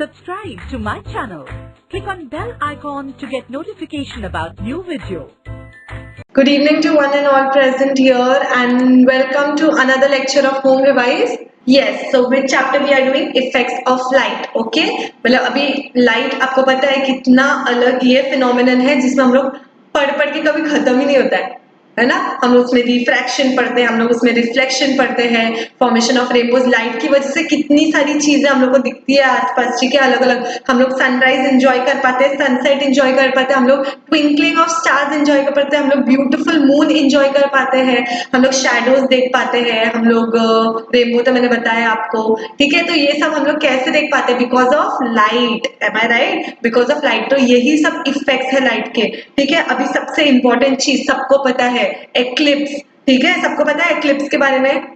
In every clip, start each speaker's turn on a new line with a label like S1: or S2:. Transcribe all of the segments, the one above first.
S1: Subscribe to my channel. Click on bell icon to get notification about new video.
S2: Good evening to one and all present here and welcome to another lecture of Home Revise. Yes, so which chapter we are doing? Effects of light. Okay, मतलब अभी light आपको पता है कितना अलग ये phenomenon है जिसमें हम लोग पढ़ के कभी खत्म ही नहीं होता है ना। हम लोग उसमें रिफ्रैक्शन पढ़ते हैं, हम लोग उसमें रिफ्लेक्शन पढ़ते हैं, फॉर्मेशन ऑफ रेनबोज। लाइट की वजह से कितनी सारी चीजें हम लोग को दिखती है आसपास, ठीक है, अलग अलग। हम लोग सनराइज एंजॉय कर पाते हैं, सनसेट एंजॉय कर पाते हैं, हम लोग ट्विंकलिंग ऑफ स्टार्स एंजॉय कर पाते हैं, हम लोग ब्यूटीफुल मून एंजॉय कर पाते हैं, हम लोग शैडोज देख पाते हैं, हम लोग रेनबो तो मैंने बताया आपको, ठीक है। तो ये सब हम लोग कैसे देख पाते हैं? Because of light. Am I right? Because of light. तो यही सब इफेक्ट्स है लाइट के, ठीक है। अभी सबसे इंपॉर्टेंट चीज सबको पता है, एक्लिप्स, ठीक है। सबको पता है एक्लिप्स के बारे में?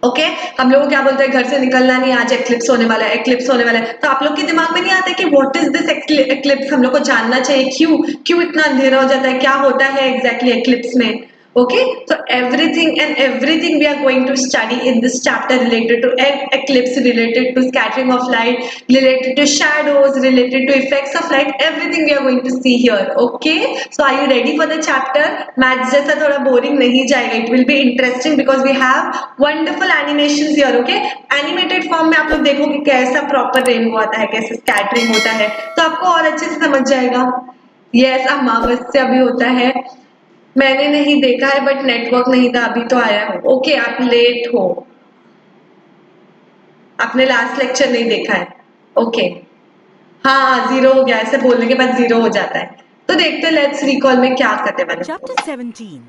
S2: ओके हम लोग क्या बोलते हैं, घर से निकलना नहीं, आज एक्लिप्स होने वाला है, एक्लिप्स होने वाला है। तो आप लोग के दिमाग में नहीं आता कि व्हाट इज दिस एक्लिप्स? हम लोग को जानना चाहिए क्यों क्यों इतना अंधेरा हो जाता है, क्या होता है एग्जैक्टली एक्लिप्स में। Okay, so everything we are going to study in this chapter related to eclipse, related to scattering of light, related to shadows, related to effects of light, everything we are going to see here. Okay, so are you ready for the chapter? Maths जैसा थोड़ा boring नहीं जाएगा, it will be interesting because we have wonderful animations here. Okay, animated form में आप लोग देखोगे कैसा proper rainbow आता है, कैसे scattering होता है, तो आपको और अच्छे से समझ जाएगा। Yes, अमावस्या भी होता है, मैंने नहीं देखा है बट नेटवर्क नहीं था, अभी तो आया हूँ। ओके आप लेट हो, आपने लास्ट लेक्चर नहीं देखा है। ओके हाँ, 0 हो गया, ऐसे बोलने के बाद 0 हो जाता है। तो देखते हैं लेट्स रिकॉल में क्या करते हैं।
S1: Chapter 17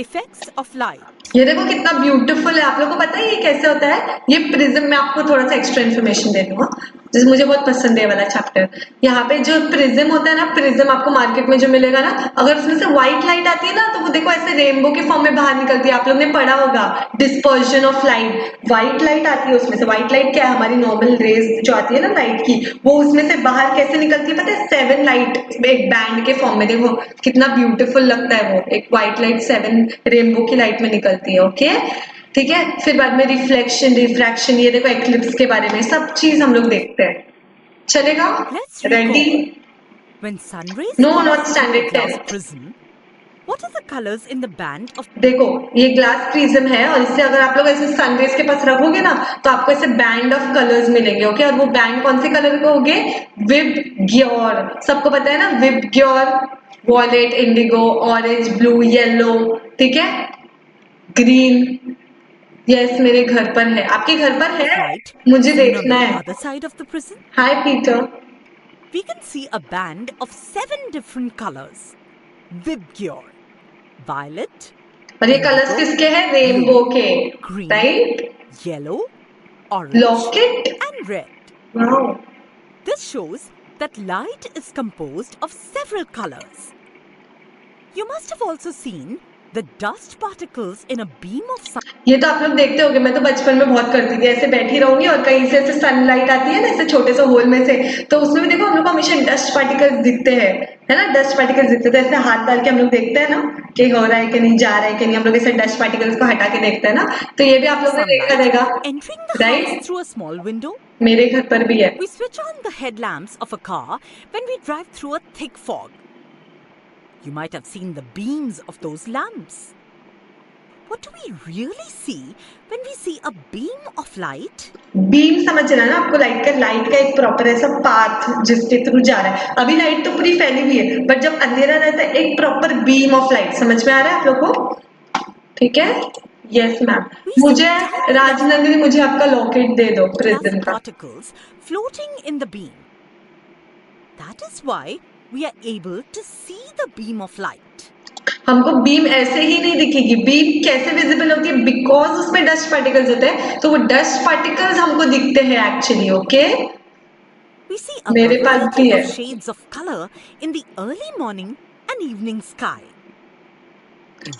S1: Effects of Light.
S2: ये देखो कितना ब्यूटीफुल है। आप लोगों को पता है ये कैसे होता है? ये प्रिज्म में आपको थोड़ा सा एक्स्ट्रा इन्फॉर्मेशन दे दूंगा, जैसे मुझे बहुत पसंद है वाला चैप्टर। यहाँ पे जो प्रिज्म होता है ना, प्रिज्म आपको मार्केट में जो मिलेगा ना, अगर उसमें से व्हाइट लाइट आती है ना, तो वो देखो ऐसे रेनबो के फॉर्म में बाहर निकलती है। आप लोग ने पढ़ा होगा dispersion of light, white light आती है उसमें से। व्हाइट लाइट क्या है? हमारी नॉर्मल रेज जो आती है ना लाइट की, वो उसमें से बाहर कैसे निकलती है पता है? 7 लाइट एक बैंड के फॉर्म में। देखो कितना ब्यूटीफुल लगता है वो, एक व्हाइट लाइट 7 रेनबो की लाइट में निकलती है। ओके ठीक है, फिर बाद में रिफ्लेक्शन, रिफ्रैक्शन, ये देखो एक्लिप्स के बारे में सब चीज हम लोग देखते हैं। चलेगा? Ready?
S1: When sun rays
S2: No, not
S1: pass
S2: standard
S1: through a glass
S2: test.
S1: prism, what are the colors in the band of?
S2: देखो ये ग्लास प्रिज्म है और इससे अगर आप लोग ऐसे सनरेज के पास रखोगे ना, तो आपको ऐसे बैंड ऑफ कलर्स मिलेंगे। ओके, और वो बैंड कौन से कलर के होंगे? विबग्योर। सबको पता है ना VIBGYOR? Violet, indigo, orange, blue, yellow, ठीक है, ग्रीन। यस मेरे घर पर है, आपके घर पर है? मुझे देखना है।
S1: Other side of the prism,
S2: hi Peter.
S1: we can see a band of 7 different colors. Vibgyor, violet,
S2: और ये कलर्स किसके हैं? रेनबो के,
S1: green,
S2: right?
S1: yellow, orange,
S2: locket.
S1: and red.
S2: Wow,
S1: This shows that light is composed of several colors. You must have also seen the dust particles in a beam of sun.
S2: ये तो आप लोग देखते होंगे, मैं तो बचपन में बहुत करती थी, ऐसे बैठी रहूंगी और कहीं से ऐसे सनलाइट आती है ना, ऐसे छोटे से होल में से, तो उसमें भी देखो हम लोग को हमेशा डस्ट पार्टिकल्स दिखते हैं, है ना, डस्ट पार्टिकल्स दिखते हैं। तो ऐसे हाथ डाल के हम लोग देखते हैं ना कि हो रहा है कि नहीं, जा रहा है कि नहीं, हम लोग ऐसे डस्ट पार्टिकल्स को हटा के देखते हैं ना। तो ये भी आप लोग ने देखा रहेगा,
S1: Entering the house through a small window.
S2: मेरे घर पर भी है।
S1: We switch on the headlamps of a car when we drive through a thick fog. You might have seen the beams of those lamps. What do we really see when we see a beam of light?
S2: Beam समझना ना आपको, light का एक proper ऐसा path जिसके through जा रहा है। अभी लाइट तो पूरी फैली हुई है, बट जब अंधेरा रहता है एक प्रॉपर बीम ऑफ लाइट। समझ में आ रहा है आप लोग को? ठीक है, यस मैम। मुझे राजनंदिनी, मुझे आपका लॉकेट दे दो प्रिज्म का।
S1: Particles floating in the beam. That is why we are able to see the beam of light.
S2: हमको बीम ऐसे ही नहीं दिखेगी। बीम कैसे विजिबल होती है? बिकॉज उसमें डस्ट पार्टिकल्स होते हैं, तो वो डस्ट पार्टिकल्स हमको दिखते हैं actually. Okay,
S1: We see a
S2: मेरे पास
S1: variety
S2: भी है।
S1: of shades of color in the early morning and evening sky.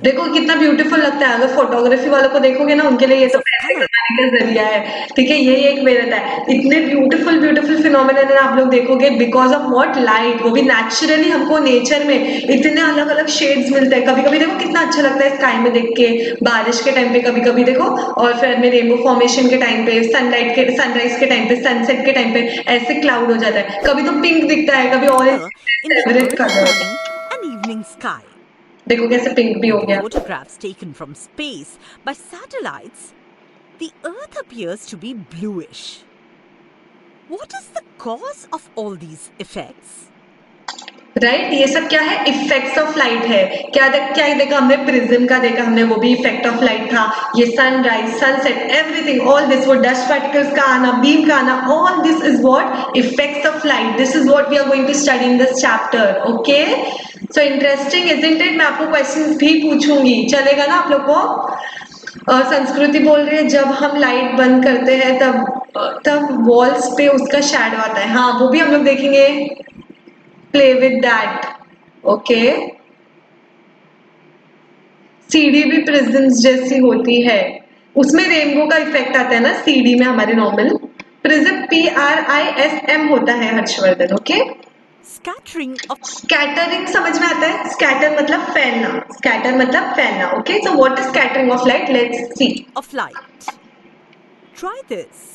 S2: देखो कितना ब्यूटीफुल लगता है। अगर फोटोग्राफी वालों को देखोगे ना, उनके लिए ये तो
S1: Color
S2: का जरिया है, ठीक है, यही एक वे रहता है। इतने ब्यूटीफुल ब्यूटीफुल फिनोमिनन आप लोग देखोगे बिकॉज ऑफ व्हाट, लाइट। वो भी नेचुरली हमको नेचर में इतने अलग अलग शेड्स मिलते हैं। कभी कभी देखो कितना अच्छा लगता है स्काई में देख के, बारिश के टाइम पे कभी कभी देखो, और फिर में रेनबो फॉर्मेशन के टाइम पे, सनलाइट के, सनराइज के टाइम पे, सनसेट के टाइम पे ऐसे क्लाउड हो जाता है। कभी तो पिंक दिखता है, कभी orange,
S1: In the
S2: favourite
S1: early
S2: colour.
S1: morning and evening sky.
S2: देखो कैसे पिंक भी हो
S1: In the
S2: गया।
S1: photographs taken from space by satellites, the Earth appears to be bluish. What is the cause of all these effects?
S2: Right, ये सब क्या है, effects of light है। क्या देखा हमने, प्रिज्म का देखा हमने, वो भी इफेक्ट ऑफ लाइट था। ये sunrise, sunset, everything, all this, वो डस्ट पार्टिकल्स का आना, बीम का आना, all this is what, effects of light. This is what we are going to study in this chapter. Okay, so interesting isn't it. मैं आपको questions भी पूछूंगी, चलेगा ना आप लोग को। संस्कृति बोल रही है जब हम लाइट बंद करते हैं तब वॉल्स पे उसका शैडो आता है। हाँ, वो भी हम लोग देखेंगे, play with that. Okay. CD भी प्रिज्म्स जैसी होती है, उसमें रेनबो का इफेक्ट आता है ना सीडी में। हमारे नॉर्मल प्रिज्म PRISM होता है, Harshvardhan. Okay,
S1: Scattering of
S2: scattering समझ में आता है, स्कैटर मतलब फैलना, स्कैटर मतलब फैलना। Okay, so what is scattering of light, let's see.
S1: light. Try this.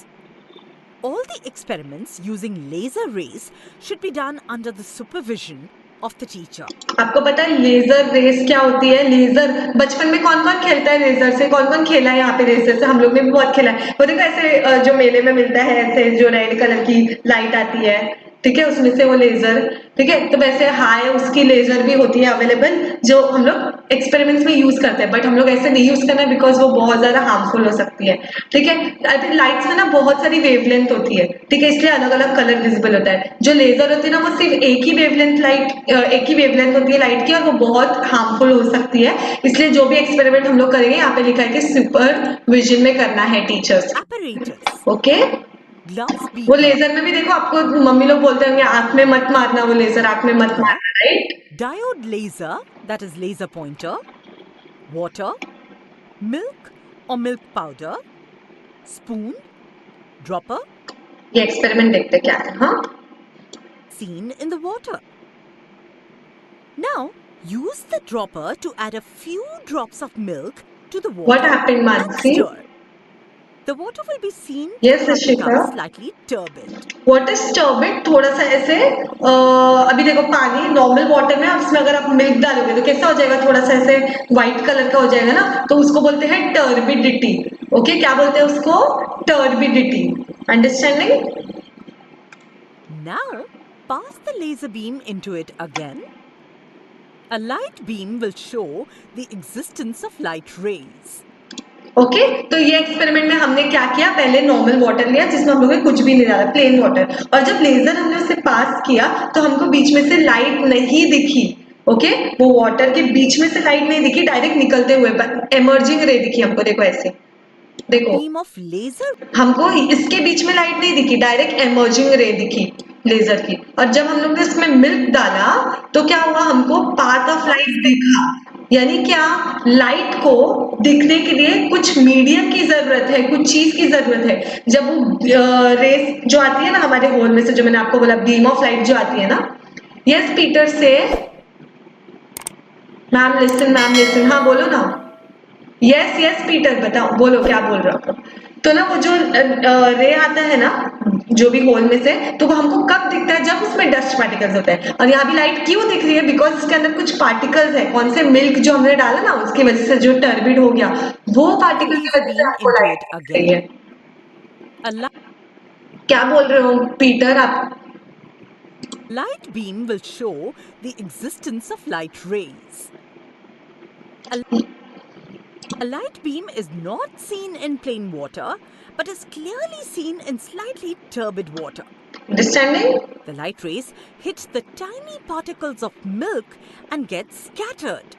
S1: All the experiments using laser rays should be done under the supervision of the teacher.
S2: आपको पता है लेजर रेस क्या होती है? लेजर बचपन में कौन कौन खेलता है लेजर से? कौन कौन खेला है यहाँ पे लेजर से? हम लोग ने भी बहुत खेला है। वो देखो ऐसे जो मेले में मिलता है, ऐसे जो रेड कलर की लाइट आती है, ठीक है, उसमें से वो लेजर, ठीक है, तो वैसे हाई उसकी लेजर भी होती है अवेलेबल, जो हम लोग एक्सपेरिमेंट्स में यूज करते हैं। बट हम लोग ऐसे नहीं यूज करना बिकॉज वो बहुत ज्यादा हार्मफुल हो सकती है, ठीक है। आई थिंक लाइट्स में ना बहुत सारी वेवलेंथ होती है, ठीक है, इसलिए अलग अलग कलर विजिबल होता है। जो लेजर होती है ना, वो सिर्फ एक ही वेवलेंथ होती है लाइट की, और वो बहुत हार्मफुल हो सकती है। इसलिए जो भी एक्सपेरिमेंट हम लोग करेंगे, यहाँ पे लिखा है कि सुपरविजन में करना है टीचर्स।
S1: Apparatus.
S2: ओके,
S1: Glass
S2: वो
S1: beaker.
S2: लेजर में भी देखो, आपको मम्मी लोग बोलते होंगे आंख में मत मारना, वो लेजर आंख में मत मारना, right?
S1: Diode laser, that is laser pointer. Water. Milk or milk powder. Spoon. Dropper.
S2: ये एक्सपेरिमेंट देखते क्या है। हाँ,
S1: Seen in the water. Now, use the dropper to add a few drops of milk to the water.
S2: What happened,
S1: and
S2: Mansi?
S1: stir. The water will be seen
S2: Yes,
S1: to have
S2: Rishika.
S1: become slightly turbid.
S2: What is turbid? थोड़ा सा ऐसे अभी देखो पानी normal water में, उसमें अगर आप मिल्क डालोगे तो कैसा हो जाएगा, थोड़ा सा ऐसे व्हाइट कलर का हो जाएगा ना, तो उसको बोलते हैं टर्बिडिटी। ओके, क्या बोलते हैं उसको? Turbidity. Understanding?
S1: Now, pass the laser beam into it again. A light beam will show the existence of light rays.
S2: Okay, तो ये एक्सपेरिमेंट में हमने क्या किया, पहले नॉर्मल वाटर लिया जिसमें हम लोगों ने कुछ भी नहीं डाला, प्लेन वाटर, और जब लेजर हमने उसे पास किया तो हमको बीच में से लाइट नहीं दिखी। ओके, वो वाटर के बीच में से लाइट नहीं दिखी, डायरेक्ट निकलते हुए एमर्जिंग रे दिखी हमको। देखो ऐसे, देखो
S1: Beam of laser.
S2: हमको इसके बीच में लाइट नहीं दिखी, डायरेक्ट एमर्जिंग रे दिखी लेजर की। और जब हम लोग ने इसमें मिल्क डाला तो क्या हुआ, हमको पाथ ऑफ लाइट दिखा। यानी क्या, लाइट को दिखने के लिए कुछ मीडियम की जरूरत है, कुछ चीज की जरूरत है। जब वो रेस जो आती है ना हमारे होल में से, जो मैंने आपको बोला बीम ऑफ लाइट जो आती है ना, यस पीटर से, मैम लिसन, हाँ बोलो ना। यस पीटर, बताओ, बोलो क्या बोल रहे हो। तो ना वो जो रे आता है ना जो भी होल में से, तो वो हमको कब दिखता है, जब उसमें डस्ट पार्टिकल्स होते हैं। और यहाँ भी लाइट क्यों दिख रही है, बिकॉज इसके अंदर कुछ पार्टिकल्स है। कौन से? मिल्क जो हमने डाला ना, उसकी वजह से जो टर्बिड हो गया, वो पार्टिकल की वजह से आपको लाइट दिख रही है। क्या बोल रहे हो पीटर आप?
S1: Light beam will show the existence of light rays. A light beam is not seen in plain water, but is clearly seen in slightly turbid water.
S2: Understanding?
S1: The light rays hit the tiny particles of milk and get scattered.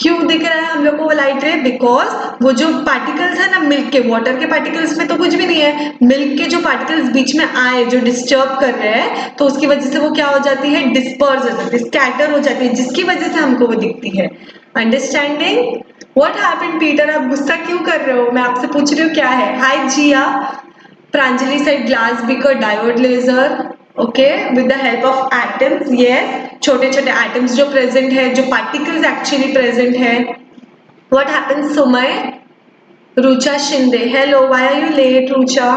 S2: क्यों दिख रहा है हम लोग को वो light रे? Because वो जो पार्टिकल्स है ना मिल्क के, वाटर के पार्टिकल्स में तो कुछ भी नहीं है, मिल्क के जो पार्टिकल्स बीच में आए जो डिस्टर्ब कर रहे हैं, तो उसकी वजह से वो क्या हो जाती है, डिस्पर्स हो जाती है, स्कैटर हो जाती है, जिसकी वजह से हमको वो दिखती है। अंडरस्टैंडिंग? What happened Peter? आप गुस्सा क्यों कर रहे हो? मैं आपसे पूछ रही हूँ क्या है। हाय जिया, Pranjali said glass beaker diode laser, okay, with the help of atoms, yes, छोटे छोटे atoms जो present है, जो particles actually present है. What happens, Sumay? Rucha Shinde, hello, why are you late, Rucha?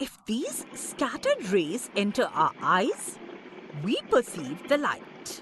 S1: If these scattered rays enter our eyes, we perceive the light.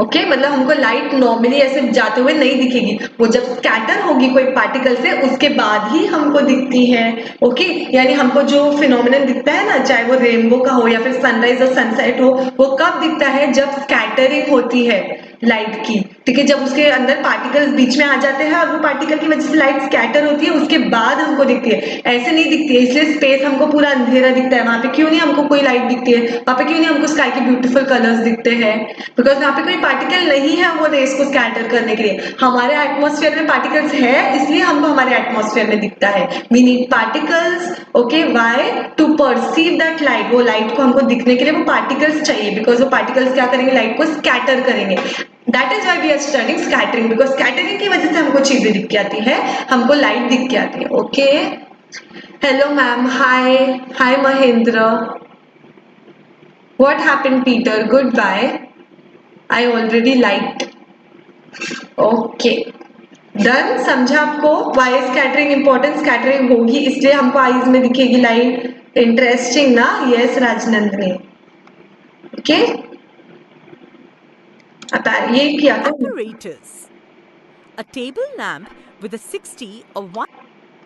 S2: Okay मतलब हमको light normally ऐसे जाते हुए नहीं दिखेगी, वो जब स्कैटर होगी कोई पार्टिकल से उसके बाद ही हमको दिखती है. ओके यानी हमको जो फिनोमिनन दिखता है ना, चाहे वो रेनबो का हो या फिर सनराइज और सनसेट हो, वो कब दिखता है? जब स्कैटरिंग होती है लाइट की. ठीक है, जब उसके अंदर पार्टिकल्स बीच में आ जाते हैं और वो पार्टिकल की वजह से लाइट स्कैटर होती है, उसके बाद हमको दिखती है. ऐसे नहीं दिखती है, इसलिए स्पेस हमको पूरा अंधेरा दिखता है. वहां पे क्यों नहीं हमको कोई लाइट दिखती है? वहां पे क्यों नहीं हमको स्काई के ब्यूटीफुल कलर्स दिखते हैं? बिकॉज वहां पे कोई पार्टिकल नहीं है वो रेस को स्कैटर करने के लिए. हमारे एटमॉस्फेयर में पार्टिकल्स है, इसलिए हमको हमारे एटमॉस्फेयर में दिखता है. We need particles. Okay, why? To perceive that light. वो लाइट को हमको दिखने के लिए वो पार्टिकल्स चाहिए, बिकॉज वो पार्टिकल्स क्या करेंगे? लाइट को स्कैटर करेंगे. That is why we are studying scattering, because scattering की वजह से हमको चीजें दिख जाती है, हमको लाइट दिख जाती है. Okay, hello ma'am, hi. Hi Mahendra. What happened Peter? Good bye. I already light. Okay done. समझा आपको? Y scattering important? स्कैटरिंग होगी इसलिए हमको आईज में दिखेगी लाइट. इंटरेस्टिंग ना? यस राजनंदनी. ओके ये किया था.
S1: Apparatus. A table lamp with a 60 or 1.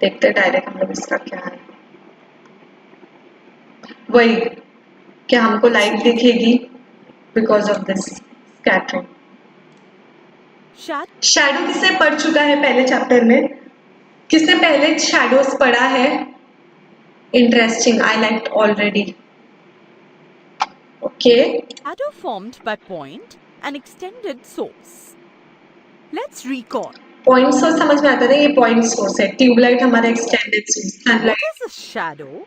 S2: देखते डायरेक्ट हम लोग इसका क्या है. वही क्या हमको लाइट दिखेगी because of this scattering. Shadow किसने पढ़ चुका है पहले चैप्टर में? किसने पहले शैडोज पढ़ा है? Interesting. I like already. Okay,
S1: Shadow formed by point and extended source. Let's recall.
S2: Point source समझ में आता है. ये पॉइंट सोर्स है. ट्यूबलाइट हमारा extended source.
S1: What
S2: sunlight.
S1: is a shadow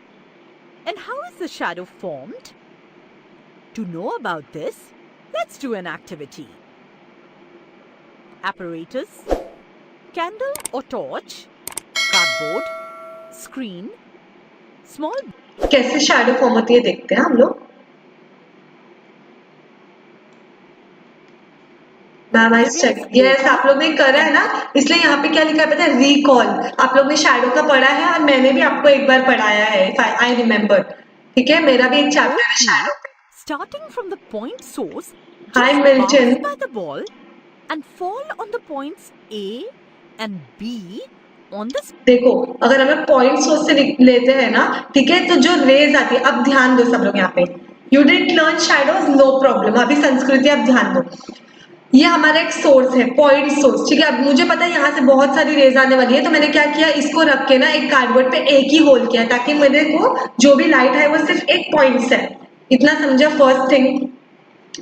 S1: and how is the shadow formed? To know about this, let's do an activity. Apparatus, candle or torch, cardboard, screen, small.
S2: कैसे shadow form होती है देखते हैं हम लोग. Ma'am I check. Yes, आप लोग ने करा है ना, इसलिए यहाँ पे क्या लिखा है पता है? रिकॉल. आप लोग ने शैडो का पढ़ा है और मैंने भी आपको एक बार पढ़ाया है. I remember. ठीक है, मेरा भी एक चैप्टर है शैडो पे.
S1: Starting from the point source,
S2: Hi,
S1: just
S2: Milton.
S1: bounce by the ball and fall on the points A and B on the.
S2: देखो अगर हमें पॉइंट सोर्स से लेते हैं ना, ठीक है, तो जो रेज आती है, अब ध्यान दो सब लोग यहाँ पे. You didn't learn shadows, no problem. अभी संस्कृति आप ध्यान दो. ये हमारा एक सोर्स है, पॉइंट सोर्स. ठीक है, अब मुझे पता है यहाँ से बहुत सारी रेज आने वाली है, तो मैंने क्या किया? इसको रख के ना एक कार्डबोर्ड पे एक ही होल किया ताकि मेरे को जो भी लाइट है वो सिर्फ एक पॉइंट से है. इतना समझा? First thing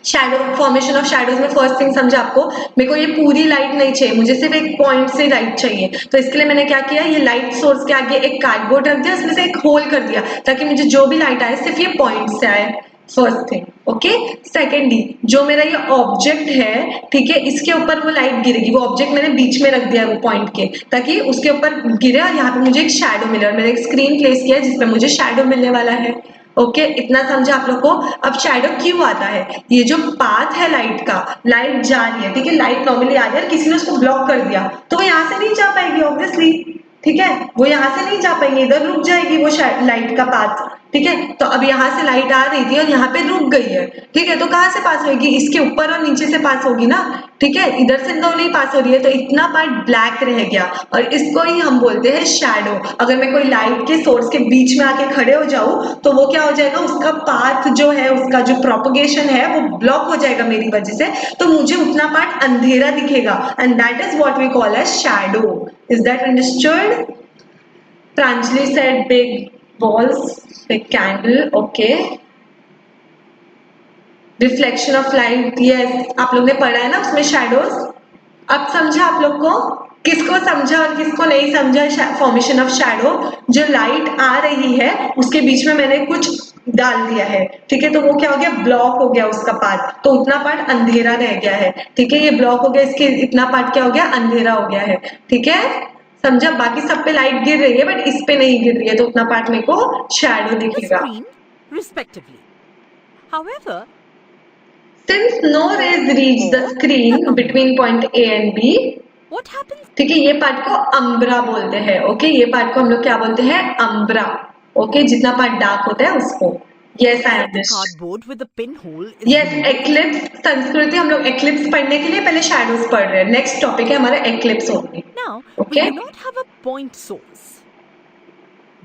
S2: shadow, formation of shadows में फर्स्ट थिंग समझा आपको? मेरे को ये पूरी लाइट नहीं चाहिए, मुझे सिर्फ एक पॉइंट से लाइट चाहिए. तो इसके लिए मैंने क्या किया? ये लाइट सोर्स के आगे एक कार्डबोर्ड रख दिया, उसमें से एक होल कर दिया ताकि मुझे जो भी लाइट आए सिर्फ ये पॉइंट से आए. First thing. ओके, सेकेंडली जो मेरा ये ऑब्जेक्ट है, ठीक है, इसके ऊपर वो लाइट गिरेगी. वो ऑब्जेक्ट मैंने बीच में रख दिया है वो पॉइंट के, ताकि उसके ऊपर गिरे और यहाँ पे मुझे एक शैडो मिले. और मैंने एक स्क्रीन प्लेस किया है जिसमें मुझे शैडो मिलने वाला है. ओके इतना समझा आप लोग को? अब शैडो क्यों आता है? ये जो पाथ है लाइट का, लाइट जा रही है, ठीक है, लाइट नॉर्मली आ रही है और किसी ने उसको ब्लॉक कर दिया तो वो यहाँ से नहीं जा पाएगी ऑब्वियसली. ठीक है, वो यहाँ से नहीं जा पाएंगे, इधर रुक जाएगी वो लाइट का पाथ. ठीक है, तो अब यहाँ से लाइट आ रही थी और यहाँ पे रुक गई है. ठीक है, तो कहाँ से पास होगी? इसके ऊपर और नीचे से पास होगी ना. ठीक है, इधर से तो नहीं पास हो रही है, तो इतना पार्ट ब्लैक रह गया और इसको ही हम बोलते हैं शैडो. अगर मैं कोई लाइट के सोर्स के बीच में आके खड़े हो जाऊं तो वो क्या हो जाएगा? उसका पाथ जो है, उसका जो प्रोपगेशन है वो ब्लॉक हो जाएगा मेरी वजह से, तो मुझे उतना पार्ट अंधेरा दिखेगा. And that is what we call as shadow. Is that understood? Pranjali said big balls, big candle. Okay. Reflection of light. Yes, आप लोग ने पढ़ा है ना उसमें शैडोज. अब समझा आप लोग को? किसको समझा और किसको नहीं समझा फॉर्मेशन ऑफ शैडो? जो लाइट आ रही है उसके बीच में मैंने कुछ डाल दिया है, ठीक है, तो वो क्या हो गया, ब्लॉक हो गया उसका पार्ट, तो उतना पार्ट अंधेरा रह गया है, ठीक है, ये ब्लॉक हो गया, इसके इतना पार्ट क्या हो गया, अंधेरा हो गया है, ठीक है, समझा। बाकी सब पे लाइट गिर रही है बट इस पे नहीं गिर रही है, तो उतना पार्ट मेरे को शैडो
S1: the
S2: दिखेगा।
S1: screen, respectively. However,
S2: Since no rays reach the
S1: or
S2: screen
S1: the umbra.
S2: between point A and B,
S1: What happens?
S2: ठीक है, ये पार्ट को अम्ब्रा बोलते हैं, ओके, ये पार्ट को हम लोग क्या बोलते हैं, अम्ब्रा, ओके, जितना पार्ट डार्क होता है उसको। Yes I
S1: If the
S2: understand.
S1: cardboard with the pinhole is
S2: yes,
S1: removed,
S2: eclipse, संस्कृति हम लोग एक्लिप्स पढ़ने के लिए पहले शैडोज पढ़ रहे हैं, नेक्स्ट टॉपिक है हमारा एक्लिप्स होगी,
S1: now we
S2: okay.
S1: do not have a point source.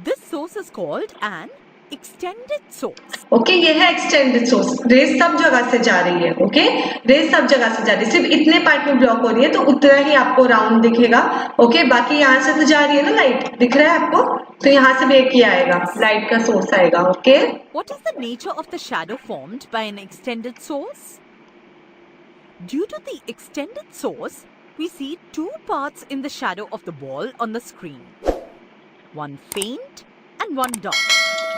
S1: This source is called an extended source.
S2: Okay, ये है एक्सटेंडेड सोर्स, रेज सब जगह से जा रही है, ओके, रेज सब जगह से जा रही है, सिर्फ इतने पार्ट में ब्लॉक हो रही है तो उतना ही आपको राउंड दिखेगा, ओके, बाकी यहाँ से तो जा रही है ना लाइट, दिख रहा है आपको, तो यहाँ से भी एक ही आएगा, लाइट का सोर्स आएगा, okay.
S1: What is the nature of the shadow formed by an extended source? Due to the extended source, we see two parts in the shadow of the ball on the screen. One faint and one dark.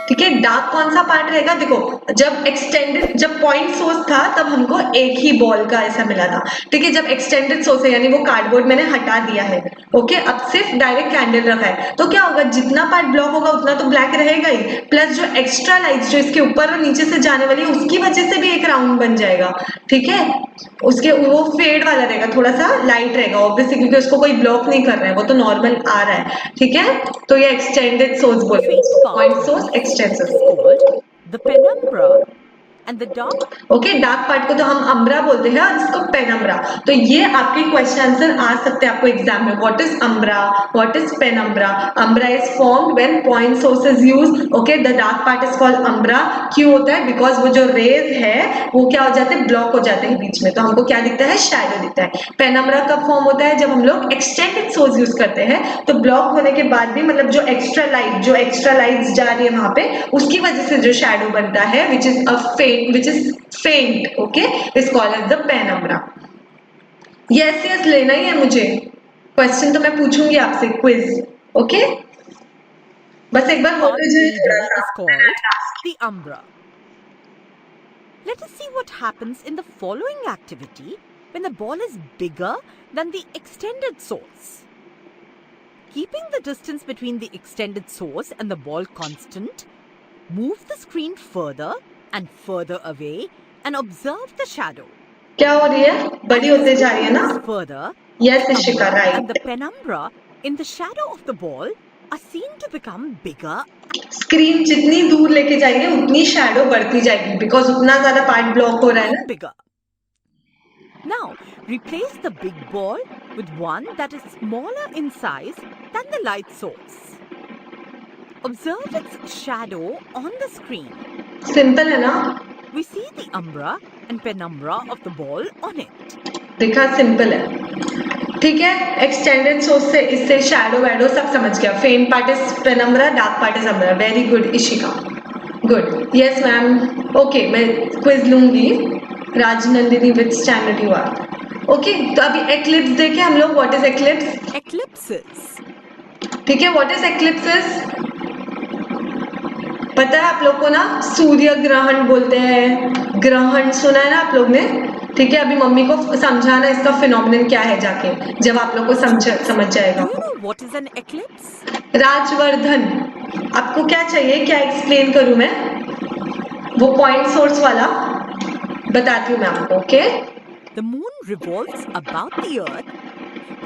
S2: ठीक है, dark कौन सा part रहेगा, देखो जब extended, जब point source था तब हमको एक ही बॉल का ऐसा मिला था, ठीक है, जब एक्सटेंडेड सोर्स है यानी वो कार्डबोर्ड मैंने हटा दिया है, ओके, अब सिर्फ डायरेक्ट कैंडल रखा है, तो क्या होगा, जितना पार्ट ब्लॉक होगा उतना तो ब्लैक रहेगा ही, प्लस जो एक्स्ट्रा लाइट्स जो इसके ऊपर और नीचे से जाने वाली है उसकी वजह से भी एक राउंड बन जाएगा, ठीक है, उसके वो फेड वाला रहेगा, थोड़ा सा लाइट रहेगा ऑब्वियसली, क्योंकि उसको कोई ब्लॉक नहीं कर रहा है, वो तो नॉर्मल आ रहा है, ठीक है, तो ये एक्सटेंडेड सोर्स बोलेंगे, point source extended
S1: Is called the penumbra and the dark.
S2: Okay, dark part को तो हम अम्ब्रा बोलते हैं और इसको पेनम्ब्रा, तो ये आपके क्वेश्चन आंसर आ सकते हैं आपको एग्जाम में, what is umbra, what is penumbra, umbra is formed when point source is used, okay, the dark part is called umbra, क्यों होता है, बिकॉज वो जो रेज है वो क्या हो जाते हैं, ब्लॉक हो जाते हैं बीच में, तो हमको क्या दिखता है, शैडो दिखता है। पेनम्ब्रा कब फॉर्म होता है, जब हम लोग एक्सटेंडेड सोर्स यूज करते हैं, तो ब्लॉक होने के बाद भी मतलब जो एक्स्ट्रा लाइट्स जा रही है वहां पे, उसकी वजह से जो शैडो बनता है which is a faint, okay, is called as the penumbra. yes लेना ही है मुझे, क्वेश्चन तो मैं पूछूंगी आपसे, क्विज, ओके, बस एक बार होते जाए थोड़ा सा।
S1: Is called the umbra. Let us see what happens in the following activity when the ball is bigger than the extended source. Keeping the distance between the extended source and the ball constant, move the screen further and further away and observe the shadow.
S2: क्या हो रही है, बड़ी होते जा रही है ना,
S1: Further,
S2: yes
S1: the
S2: Ishika,
S1: umbra
S2: right,
S1: and the penumbra in the shadow of the ball are seen to become bigger
S2: screen जितनी दूर लेके जाएंगे उतनी शैडो बढ़ती जाएगी, बिकॉज उतना ज्यादा पार्ट ब्लॉक हो रहा है ना।
S1: and bigger. Now, replace the big ball with one that is smaller in size than the light source. Observe its shadow on the screen.
S2: Simple है ना,
S1: We see the umbra and penumbra of the ball on it.
S2: देखा, simple है, ठीक है, extended source से इससे shadow वैडो सब समझ गया, faint part is penumbra, dark part is umbra, very good Ishika, good, yes ma'am, okay, मैं क्विज लूंगी, Rajnandini which standard you are, okay, तो अभी एक्लिप्स देखे हम लोग, व्हाट इज एक्लिप्स,
S1: Eclipses.
S2: ठीक है, व्हाट इज एक्लिप्सेस, पता है आप लोग को ना, सूर्य ग्रहण बोलते हैं, ग्रहण सुना है ना आप लोग ने, ठीक है, अभी मम्मी को समझाना इसका फिनोमिनन क्या है जाके, जब आप लोग को समझ जाएगा।
S1: Do you know what is an eclipse?
S2: Rajvardhan, आपको क्या चाहिए, क्या एक्सप्लेन करूं मैं, वो पॉइंट सोर्स वाला बताती हूँ मैं आपको, okay.
S1: The moon revolves about the earth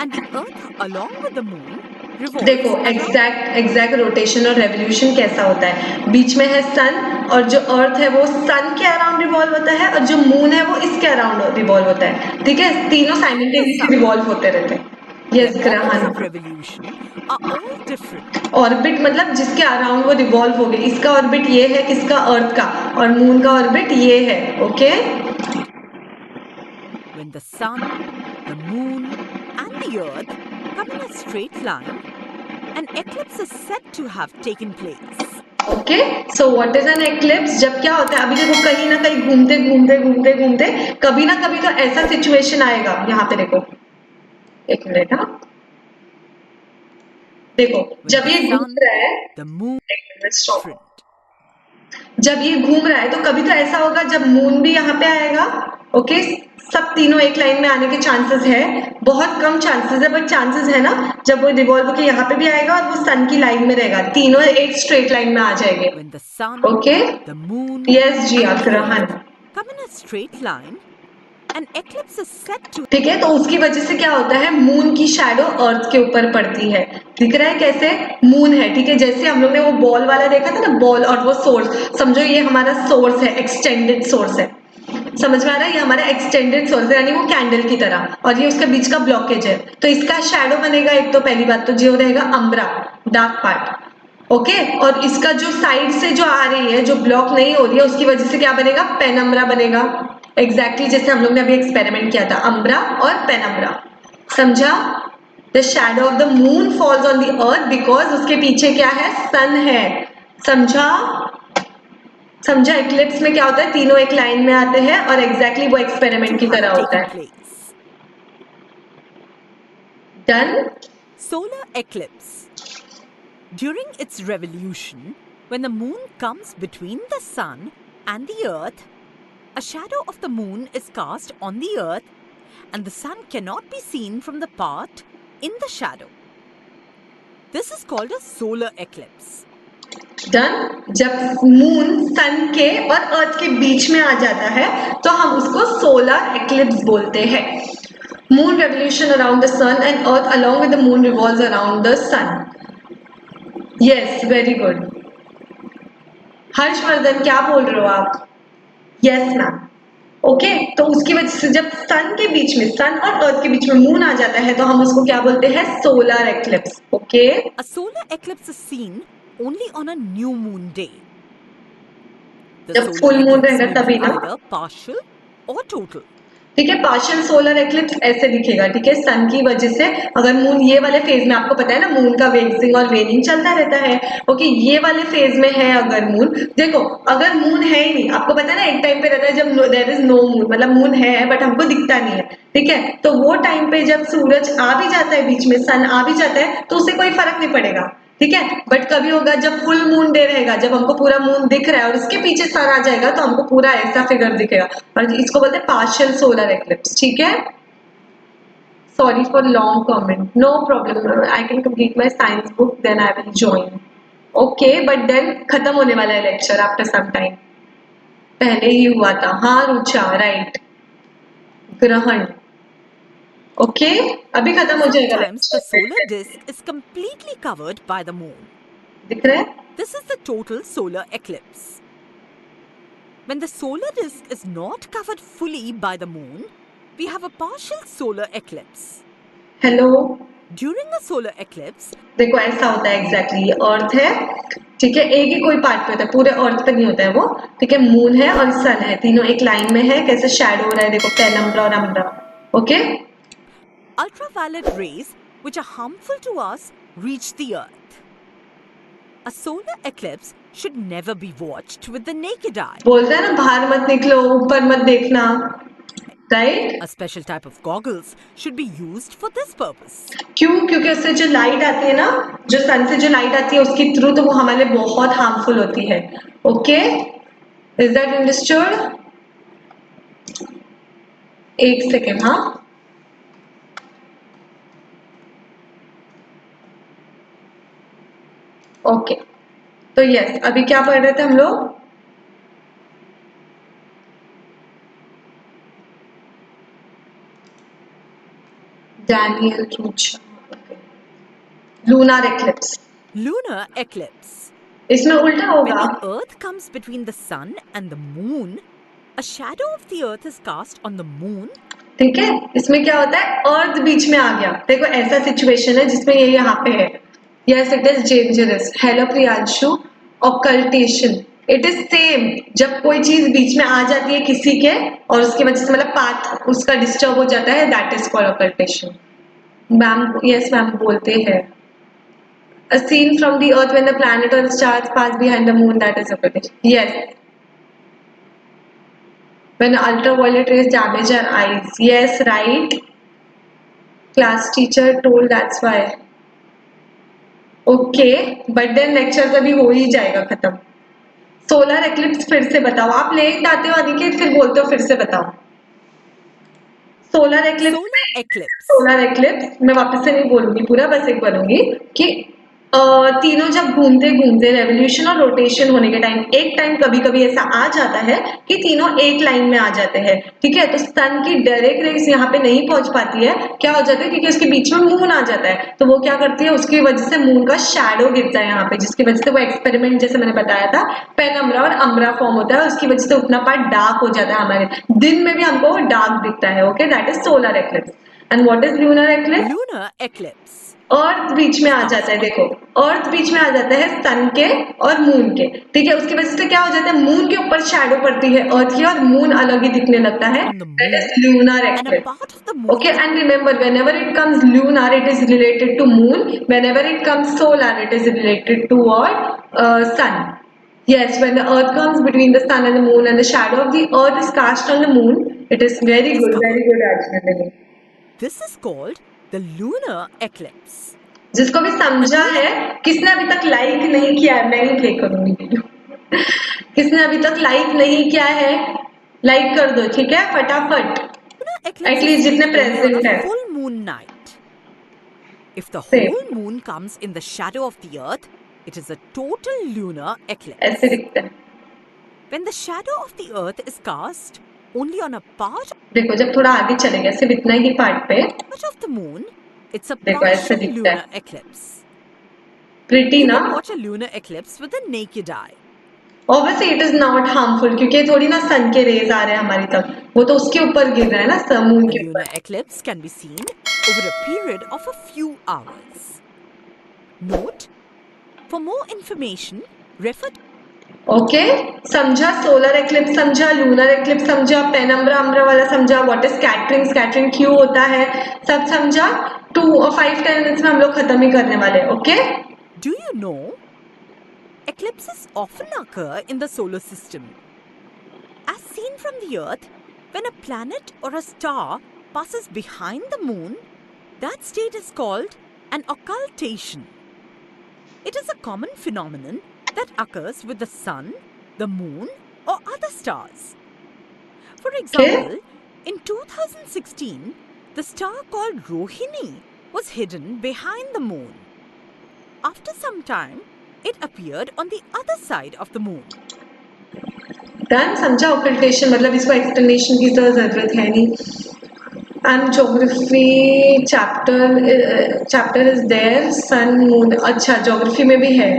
S1: and the earth along with the moon revolves.
S2: देखो एग्जैक्ट रोटेशन और रेवोल्यूशन कैसा होता है, बीच में है सन और जो अर्थ है वो सन के अराउंड रिवॉल्व होता है और जो मून है वो इसके अराउंड रिवॉल्व होता है, ठीक है, तीनों साइमल्टेनियसली रिवॉल्व होते रहते हैं, यस, ग्रहण,
S1: Revolution are all different.
S2: Orbit मतलब जिसके अराउंड वो रिवॉल्व हो गई, इसका ऑर्बिट ये है किसका, अर्थ का, और मून का ऑर्बिट ये है, okay.
S1: When the sun, the moon and the earth come in a straight line, an eclipse is said to have taken place.
S2: Okay, so what is an eclipse, जब क्या होता है, अभी देखो कहीं ना कहीं घूमते कभी ना कभी तो ऐसा सिचुएशन आएगा, यहाँ पे देखो, एक मिनट, हाँ देखो, जब ये घूम रहा है,
S1: The moon
S2: एक मिनट स्टॉप,
S1: different.
S2: जब ये घूम रहा है तो कभी तो ऐसा होगा जब मून भी यहाँ पे आएगा, ओके, सब तीनों एक लाइन में आने के चांसेस है, बहुत कम चांसेस है बट चांसेस है ना, जब वो रिवॉल्व होकर यहाँ पे भी आएगा और वो सन की लाइन में रहेगा, तीनों एक स्ट्रेट लाइन में आ जाएंगे,
S1: When the sun,
S2: okay,
S1: the moon,
S2: yes जी
S1: and the
S2: ग्रहण,
S1: earth come in a straight line, an eclipse is said to.
S2: ठीक है, तो उसकी वजह से क्या होता है, मून की शैडो अर्थ के ऊपर पड़ती है, दिख रहा है कैसे, मून है, ठीक है, जैसे हम लोग ने वो बॉल वाला देखा था ना, बॉल और वो सोर्स, समझो ये हमारा सोर्स है, एक्सटेंडेड सोर्स है, समझ में आ रहा है, ये हमारा एक्सटेंडेड सोर्स है, यानी वो कैंडल की तरह, और ये उसके बीच का ब्लॉकेज है, तो इसका शैडो बनेगा एक, तो पहली बात तो जो रहेगा अम्ब्रा, डार्क पार्ट, ओके, और इसका जो साइड से जो आ रही है, जो ब्लॉक नहीं हो रही है, उसकी वजह से क्या बनेगा, पेनम्ब्रा बनेगा, एग्जैक्टली जैसे हम लोग ने अभी एक्सपेरिमेंट किया था, अम्ब्रा और पेनम्ब्रा, समझा। The shadow of the moon falls on the earth because उसके पीछे क्या है, सन है, समझा, समझा। इक्लिप्स में क्या होता है, तीनों एक लाइन में आते हैं और एग्जैक्टली वो एक्सपेरिमेंट की तरह होता है।
S1: Place.
S2: Done.
S1: Solar eclipse. During its revolution, when the moon comes between the sun and the earth, a shadow of the moon is cast on the earth and the sun cannot be seen from the part in the shadow. This is called a solar eclipse.
S2: Done. जब moon sun के और अर्थ के बीच में आ जाता है तो हम उसको सोलर एक्लिप्स बोलते हैं। Moon revolution around the sun and earth along with the moon revolves around the sun. Yes, very good. Harshvardhan क्या बोल रहे हो आप? Yes ma'am. ओके, तो उसकी वजह से जब सन के बीच में, सन और अर्थ के बीच में मून आ जाता है तो हम उसको क्या बोलते हैं, solar eclipse. Okay,
S1: A solar eclipse is seen only on a new moon day. The
S2: जब
S1: solar
S2: फुल मून
S1: eclipse
S2: रहेगा
S1: may
S2: तभी
S1: be
S2: ना,
S1: either partial or total.
S2: ठीक है, पार्शियल सोलर एक्लिप्स ऐसे दिखेगा, ठीक है, सन की वजह से, अगर मून ये वाले फेज में, आपको पता है ना मून का वेक्सिंग और वेनिंग चलता रहता है, ओके, ये वाले फेज में है अगर मून, देखो अगर मून है ही नहीं, आपको पता है ना एक टाइम पे रहता है जब देयर इज नो मून, मतलब मून है बट हमको दिखता नहीं है, ठीक है, तो वो टाइम पे जब सूरज आ भी जाता है बीच में, सन आ भी जाता है तो उसे कोई फर्क नहीं पड़ेगा, ठीक है, बट कभी होगा जब फुल मून डे रहेगा, जब हमको पूरा मून दिख रहा है और उसके पीछे सन आ जाएगा तो हमको पूरा ऐसा फिगर दिखेगा, और इसको बोलते हैं पार्शियल सोलर एक्लिप्स, ठीक है। Sorry for long comment, no problem, I can complete my science book then I will join, okay, but then खत्म होने वाला है लेक्चर आफ्टर सम टाइम, पहले ही हुआ था, हाँ रुचा, राइट, ग्रहण, ओके, अभी खत्म हो जाएगा
S1: Sometimes the
S2: lecture,
S1: solar disk is completely covered by the moon.
S2: दिख रहा है?
S1: This is the total solar eclipse. When the solar disk is not covered fully by the moon, we have a partial solar eclipse.
S2: Hello,
S1: During a solar eclipse,
S2: देखो ऐसा होता है exactly, ये अर्थ है, ठीक है, एक ही कोई पार्ट पे होता है, पूरे अर्थ पे नहीं होता है वो, ठीक है, मून है और सन है, तीनों एक लाइन में है, कैसे शैडो हो रहा है, देखो पेनम्ब्रा और umbra, okay,
S1: ultraviolet rays, which are harmful to us, reach the earth. A solar eclipse should never be watched with the naked eye.
S2: बोलता है ना बाहर मत निकलो, ऊपर मत देखना, right?
S1: A special type of goggles should be used for this purpose.
S2: क्यों? क्योंकि उससे जो लाइट आती है ना, जो सन से जो लाइट आती है उसके थ्रू, तो वो हमारे लिए बहुत हार्मफुल होती है, ओके, इज दैट अंडरस्टूड? एक सेकेंड, हाँ, ओके, तो यस, अभी क्या पढ़ रहे थे हम लोग? डैनियल रूचा, लूनार एक्लिप्स,
S1: Lunar eclipse.
S2: इसमें उल्टा
S1: When
S2: होगा,
S1: the earth comes between the sun and the moon, a shadow of the earth is cast on the moon.
S2: ठीक है, इसमें क्या होता है, अर्थ बीच में आ गया, देखो ऐसा सिचुएशन है जिसमें ये यहाँ पे है, yes it is dangerous, hello Priyanshu, occultation, it is same, जब कोई चीज बीच में आ जाती है किसी के और उसकी वजह से मतलब पाथ उसका डिस्टर्ब हो जाता है, that is called occultation. Ma'am, yes ma'am बोलते हैं, a scene from the earth when the planet or stars pass behind the moon, that is occultation, yes, when ultraviolet rays damage our eyes, yes, right, class teacher told, that's why, okay, but then lecture तो अभी हो ही जाएगा खत्म, solar eclipse फिर से बताओ, आप late आते हो अनिकेत फिर बोलते हो फिर से बताओ। Solar eclipse,
S1: Solar eclipse.
S2: Solar eclipse मैं वापस से नहीं बोलूंगी पूरा, बस एक बोलूंगी कि तीनों जब घूमते घूमते रेवोल्यूशन और रोटेशन होने के टाइम एक टाइम कभी कभी ऐसा आ जाता है कि तीनों एक लाइन में आ जाते हैं, ठीक है। तो सन की डायरेक्ट रेस यहाँ पे नहीं पहुंच पाती है, क्या हो जाता है क्योंकि उसके बीच में मून आ जाता है, तो वो क्या करती है उसकी वजह से मून का शैडो गिरता है यहाँ पे, जिसकी वजह से वो एक्सपेरिमेंट जैसे मैंने बताया था पेनम्ब्रा और अम्ब्रा फॉर्म होता है, उसकी वजह से उतना पार्ट डार्क हो जाता है, हमारे दिन में भी हमको डार्क दिखता है। Okay, that is solar eclipse. And what is lunar eclipse?
S1: Lunar eclipse.
S2: अर्थ बीच में आ जाता है, देखो अर्थ बीच में आ जाता है सन के और मून के, ठीक है। उसकी वजह से क्या हो जाता है, मून के ऊपर शैडो पड़ती है अर्थ की और मून अलग ही दिखने लगता है,
S1: On the
S2: that is
S1: moon,
S2: lunar
S1: and a
S2: eclipse.
S1: part of the moon
S2: Okay,
S1: is
S2: and remember, whenever it comes lunar, it is related to moon. Whenever it comes solar, it is related to what? Sun. Yes, when the earth comes between the sun and the moon, and the shadow of the earth is cast on the moon, it is very good, very good, actually.
S1: This is called the lunar eclipse.
S2: जिसको भी समझा है, किसने अभी तक like नहीं किया है, मैं ही प्ले करूंगी वीडियो। किसने अभी तक लाइक नहीं किया है, लाइक कर दो, ठीक है, फटाफट।
S1: Lunar eclipse
S2: at least
S1: is seen
S2: जितने
S1: only on a
S2: प्रेजेंट है।
S1: full moon night. If the
S2: Same.
S1: whole moon comes in the shadow of the earth, it is a total lunar eclipse.
S2: ऐसे दिखता है।
S1: When the shadow of the earth is cast only on a part
S2: देखो जब थोड़ा आगे चले गए सिर्फ इतना ही पार्ट पे,
S1: of the moon, it's a
S2: देखो ऐसे
S1: partial
S2: दिखता
S1: lunar
S2: है।
S1: eclipse.
S2: प्रिटी
S1: You
S2: ना?
S1: can watch a lunar eclipse with the naked eye.
S2: Obviously it is not harmful क्योंकि थोड़ी ना सन के रेज आ रहे हैं हमारी तक, वो तो उसके ऊपर गिर रहा है ना, मून
S1: A
S2: के
S1: lunar
S2: ऊपर।
S1: eclipse can be seen over a period of a few hours. Note, for more information, refer to
S2: okay, समझा? सोलर एक्लिप्स समझा, लूनर एक्लिप्स समझा, पेनम्ब्रा अम्ब्रा वाला समझा, व्हाट इज स्कैटरिंग, स्कैटरिंग क्यों होता है, सब समझा। 5-10 मिनट्स में हम लोग खत्म ही करने वाले हैं। Okay,
S1: Do you know eclipses often occur in the solar system? As seen from the Earth, when a planet or a star passes behind the moon, that state is called an occultation. It is a common phenomenon that occurs with the sun, the moon, or other stars. For example, in 2016, the star called Rohini was hidden behind the moon. After some time, it appeared on the other side of the moon.
S2: Done, समझा? Occultation मतलब इसको explanation की तो जरूरत है नहीं। And geography chapter is there, sun moon, अच्छा geography में भी है।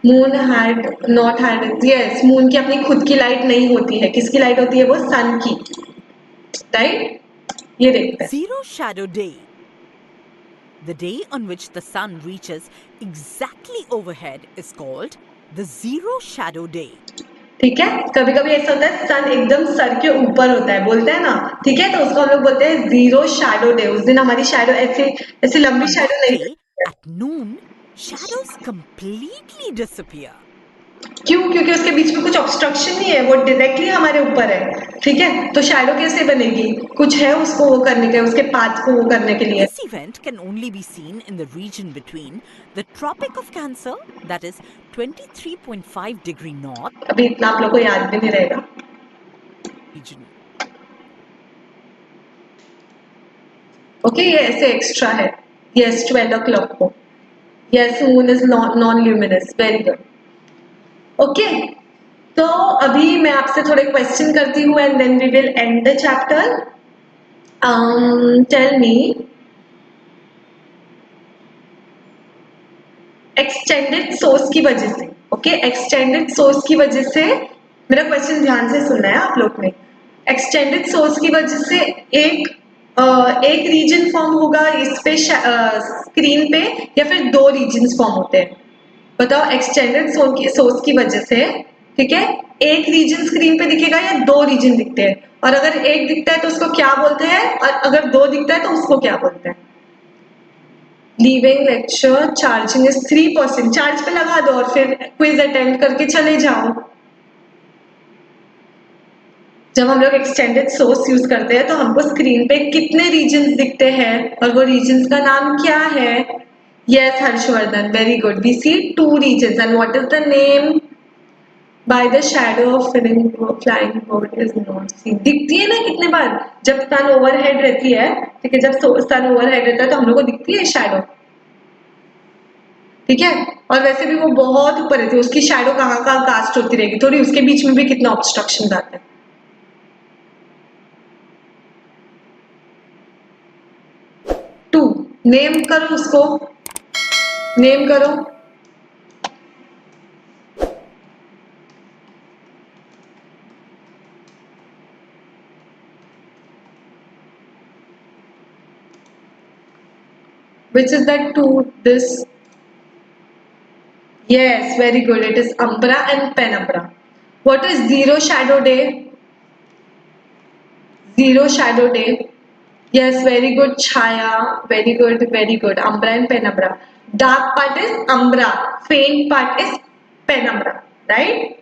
S2: Moon had not had, yes, moon की अपनी खुद की लाइट नहीं होती है, किसकी लाइट होती है, वो सन की, राइट? ये देखते हैं।
S1: Zero shadow day. The day on which the sun reaches exactly overhead is called the zero shadow day.
S2: ठीक है, कभी कभी ऐसा होता है सन एकदम सर के ऊपर होता है, बोलते हैं ना, ठीक है, तो उसको हम लोग बोलते हैं जीरो शैडो डे। उस दिन हमारी शैडो ऐसे ऐसे लंबी
S1: On
S2: शैडो
S1: that
S2: नहीं
S1: day, at noon, shadows completely disappear.
S2: क्यों? क्योंकि उसके बीच में कुछ ऑब्स्ट्रक्शन नहीं है, वो डायरेक्टली हमारे ऊपर है, ठीक है, तो शैडो कैसे बनेगी? कुछ है उसको वो करने के, उसके पाथ को वो करने के लिए।
S1: This event can only be seen in the region between the Tropic of Cancer, that is 23.5 degree north
S2: अभी इतना आप लोग को याद भी नहीं रहेगा।
S1: region.
S2: ओके, ये ऐसे एक्स्ट्रा है। यस, 12 o'clock को। Yes, moon is non luminous, very good. Okay, तो अभी मैं आपसे थोड़े क्वेश्चन करती हूँ and then we will end the chapter. Tell me, extended source की वजह से, ओके, एक्सटेंडेड सोर्स की वजह से, मेरा क्वेश्चन ध्यान से सुनना है आप लोग ने। एक्सटेंडेड सोर्स की वजह से एक रीजन फॉर्म होगा इस पे स्क्रीन पे, या फिर दो रीजन्स फॉर्म होते हैं? बताओ, एक्सटेंडेड सोर्स की वजह से, ठीक है, एक रीजन स्क्रीन पे दिखेगा या दो रीजन दिखते हैं? और अगर एक दिखता है तो उसको क्या बोलते हैं, और अगर दो दिखता है तो उसको क्या बोलते हैं? Leaving lecture, charging is 3%, charge पे लगा दो और फिर क्विज अटेंड करके चले जाओ। जब हम लोग एक्सटेंडेड सोर्स यूज करते हैं तो हमको स्क्रीन पे कितने रीजन्स दिखते हैं और वो रीजन्स का नाम क्या है? Yes Harshvardhan, very good, we see 2 regions, and what is the name? By the shadow of flying bird is not seen. दिखती है ना कितने बार, जब सन ओवरहेड रहती है, ठीक है, जब सन ओवरहेड रहता है तो हम लोग को दिखती है शैडो, ठीक है। और वैसे भी वो बहुत ऊपर रहती है, उसकी शैडो कहाँ कहाँ कास्ट होती रहेगी, थोड़ी उसके बीच में भी कितना ऑब्स्ट्रक्शन आता है। 2 नेम करो उसको, नेम करो। Which is that 2? This. Yes, very good. It is umbra and penumbra. What is zero shadow day? Zero shadow day. Yes, very good. Chaya. Very good. Very good. Umbra and penumbra. Dark part is umbra. Faint part is penumbra. Right?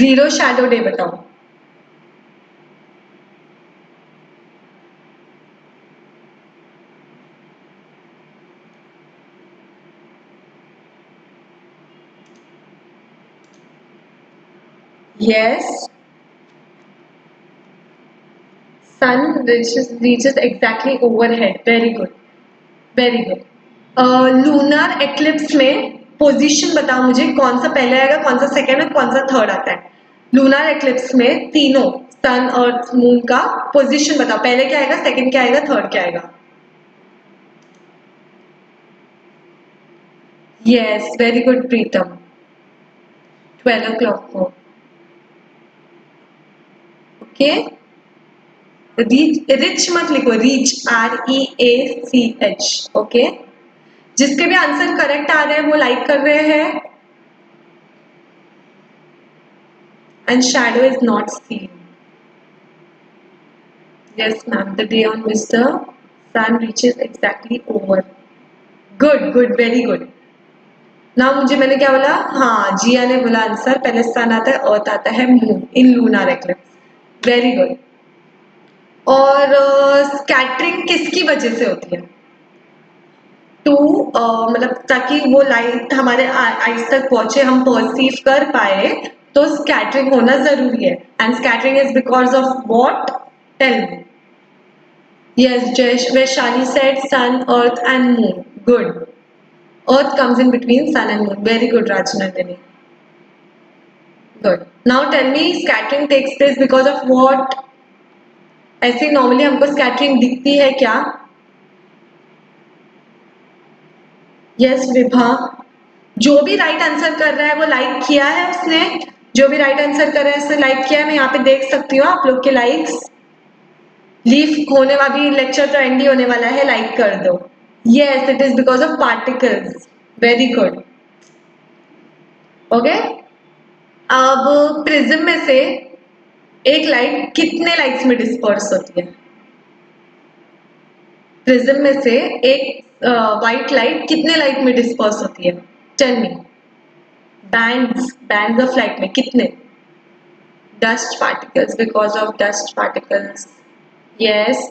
S2: Zero shadow day बताओ। Yes. Sun reaches exactly overhead. Very good. Very good. Lunar eclipse में position बताओ मुझे, कौन सा पहले आएगा, कौन सा सेकेंड और कौन सा थर्ड आता है। लूनर एक्लिप्स में तीनों सन और मून का पोजीशन बताओ, पहले क्या आएगा, सेकेंड क्या आएगा, थर्ड क्या आएगा। यस, वेरी गुड प्रीतम। 12 o'clock को, ओके। रिच मत लिखो, रीच, REACH, ओके। जिसके भी आंसर करेक्ट आ रहे हैं वो लाइक कर रहे हैं। And shadow is not scene. Yes, ma'am. The day on which the sun reaches exactly over. Good, good, very good. Now मुझे मैंने क्या बोला, हाँ जिया ने बोला आंसर, पहले सन आता है, अर्थ आता है, moon in lunar eclipse. Very good. और स्कैटरिंग किसकी वजह से होती है? टू मतलब ताकि वो लाइट हमारे आईज तक पहुंचे, हम परसीव कर पाए, तो स्कैटरिंग होना जरूरी है। And scattering is because of what? Tell me. Yes, Jesh, Vaishali said sun, earth and moon. Good. Earth comes in between sun and moon. Very good, Rajnandini. Good. Now tell me, scattering takes place because of what? ऐसे normally हमको scattering दिखती है क्या? Yes, Vibha. जो भी right answer कर रहा है वो like किया है उसने, जो भी right answer कर रहा है उसने like किया है। मैं यहाँ पे देख सकती हूँ आप लोग के likes। लीव होने वाला भी लेक्चर तो एंड ही होने वाला है, लाइक कर दो। Yes, it is because of particles. Very good, okay. अब प्रिज्म में से एक लाइट कितने लाइट्स में डिस्पर्स होती है? प्रिज्म में से एक व्हाइट लाइट कितने लाइट में डिस्पर्स होती है? Tell me. Bands of light में कितने? Dust particles, because of dust particles. Yes,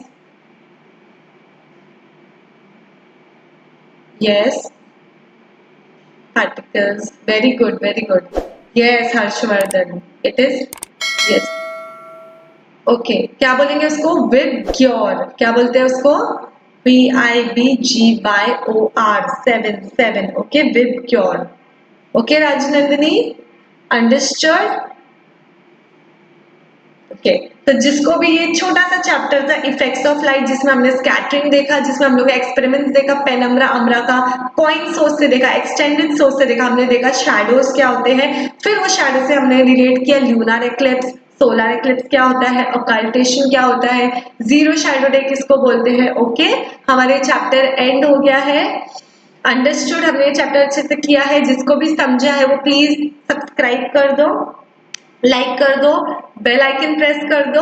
S2: yes, particles. Very good, very good. Yes, Harshvardhan. It is, yes. Okay, क्या बोलेंगे उसको? Vigor. क्या बोलते हैं उसको? VIBGYOR. 7. Okay, Vigor. Okay, Rajnandini. Understood? Okay तो जिसको भी ये छोटा सा चैप्टर था इफेक्ट्स ऑफ लाइट, जिसमें हमने स्कैटरिंग देखा, जिसमें हम लोग एक्सपेरिमेंट्स देखा, पेनम्ब्रा अम्ब्रा का, कॉइन सोर्स से देखा, एक्सटेंडेड सोर्स से देखा, हमने देखा शैडोज क्या होते हैं, फिर वो शैडो से हमने रिलेट किया ल्यूनर एक्लिप्स, सोलर एक्लिप्स क्या होता है, ऑकल्टेशन क्या होता है, जीरो शैडो डे किसको बोलते हैं। ओके, हमारे चैप्टर एंड हो गया है। अंडरस्टूड, हमने ये चैप्टर अच्छे से किया है। जिसको भी समझा है वो प्लीज सब्सक्राइब कर दो, लाइक कर दो, बेल आइकन प्रेस कर दो।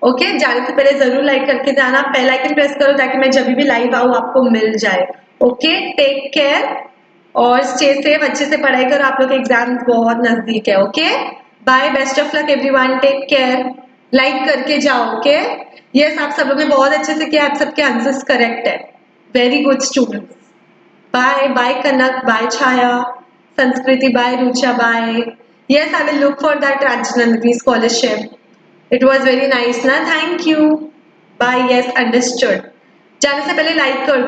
S2: ओके, जाने से पहले जरूर लाइक करके जाना, बेल आइकन प्रेस करो ताकि मैं जब भी लाइव आऊँ आपको मिल जाए। ओके, टेक केयर और स्टे सेफ, अच्छे से पढ़ाई करो, आप लोग के एग्जाम बहुत नजदीक है। Okay, bye, best of luck everyone, take care. Like करके जाओ, ओके? यस, आप सब लोग ने बहुत अच्छे से किया, आप सबके आंसर्स करेक्ट है। Very good students. Bye bye Kanak, bye Chhaya, Sanskriti, bye Rucha, bye. Yes, I will look for that Ranjanandri scholarship. It was very nice, na? Thank you. Bye. Yes, understood. जाने से पहले लाइक कर